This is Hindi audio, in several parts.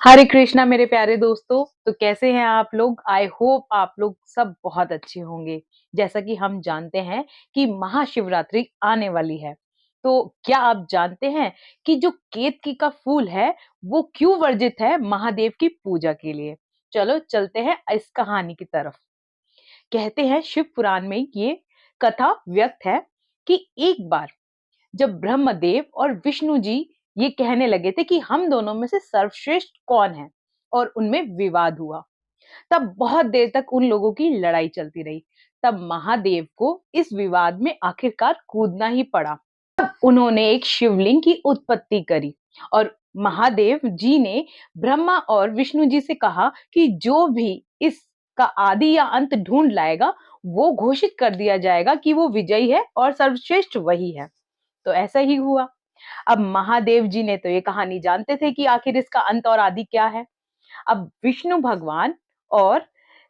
हरे कृष्णा मेरे प्यारे दोस्तों। तो कैसे हैं आप लोग? आई होप आप लोग सब बहुत अच्छे होंगे। जैसा कि हम जानते हैं कि महाशिवरात्रि आने वाली है। तो क्या आप जानते हैं कि जो केतकी का फूल है वो क्यों वर्जित है महादेव की पूजा के लिए? चलो चलते हैं इस कहानी की तरफ। कहते हैं शिव पुराण में ये कथा व्यक्त है कि एक बार जब ब्रह्मदेव और विष्णु जी ये कहने लगे थे कि हम दोनों में से सर्वश्रेष्ठ कौन है और उनमें विवाद हुआ। तब बहुत देर तक उन लोगों की लड़ाई चलती रही। तब महादेव को इस विवाद में आखिरकार कूदना ही पड़ा। उन्होंने एक शिवलिंग की उत्पत्ति करी और महादेव जी ने ब्रह्मा और विष्णु जी से कहा कि जो भी इसका आदि या अंत ढूंढ लाएगा वो घोषित कर दिया जाएगा कि वो विजयी है और सर्वश्रेष्ठ वही है। तो ऐसा ही हुआ। अब महादेव जी ने तो ये कहानी जानते थे कि आखिर इसका अंत और आदि क्या है। अब विष्णु भगवान और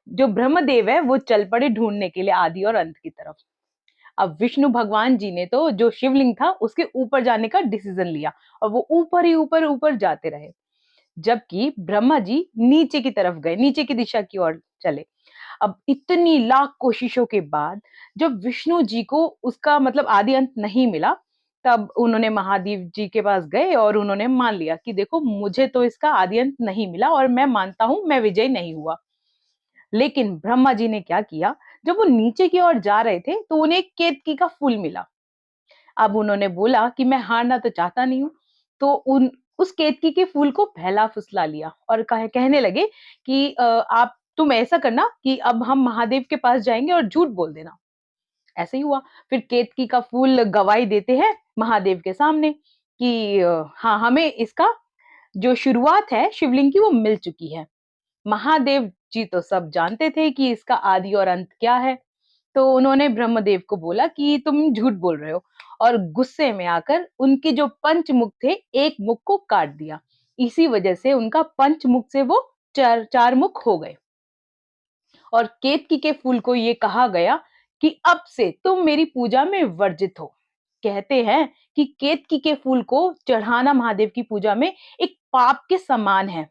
जो ब्रह्मदेव है वो चल पड़े ढूंढने के लिए आदि और अंत की तरफ। अब विष्णु भगवान जी ने तो जो शिवलिंग था उसके ऊपर जाने का डिसीजन लिया और वो ऊपर ही ऊपर ऊपर जाते रहे, जबकि ब्रह्मा जी नीचे की तरफ गए, नीचे की दिशा की ओर चले। अब इतनी लाख कोशिशों के बाद जब विष्णु जी को उसका मतलब आदि अंत नहीं मिला, तब उन्होंने महादेव जी के पास गए और उन्होंने मान लिया कि देखो मुझे तो इसका आदि अंत नहीं मिला और मैं मानता हूं मैं विजयी नहीं हुआ। लेकिन ब्रह्मा जी ने क्या किया, जब वो नीचे की ओर जा रहे थे तो उन्हें एक केतकी का फूल मिला। अब उन्होंने बोला कि मैं हारना तो चाहता नहीं हूँ। तो उन उस केतकी के फूल को फैला फुसला लिया और कहने लगे कि आप तुम ऐसा करना कि अब हम महादेव के पास जाएंगे और झूठ बोल देना। ऐसे ही हुआ। फिर केतकी का फूल गवाही देते हैं महादेव के सामने कि हाँ हमें इसका जो शुरुआत है शिवलिंग की वो मिल चुकी है। महादेव जी तो सब जानते थे कि इसका आदि और अंत क्या है। तो उन्होंने ब्रह्मदेव को बोला कि तुम झूठ बोल रहे हो और गुस्से में आकर उनके जो पंचमुख थे एक मुख को काट दिया। इसी वजह से उनका पंचमुख से वो चार चार मुख हो गए। और केतकी के फूल को ये कहा गया कि अब से तुम मेरी पूजा में वर्जित हो। कहते हैं कि केतकी के फूल को चढ़ाना महादेव की पूजा में एक पाप के समान है।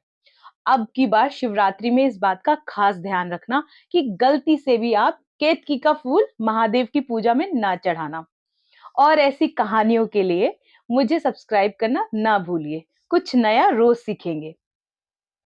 अब की बार शिवरात्रि में इस बात का खास ध्यान रखना कि गलती से भी आप केतकी का फूल महादेव की पूजा में ना चढ़ाना। और ऐसी कहानियों के लिए मुझे सब्सक्राइब करना ना भूलिए। कुछ नया रोज सीखेंगे।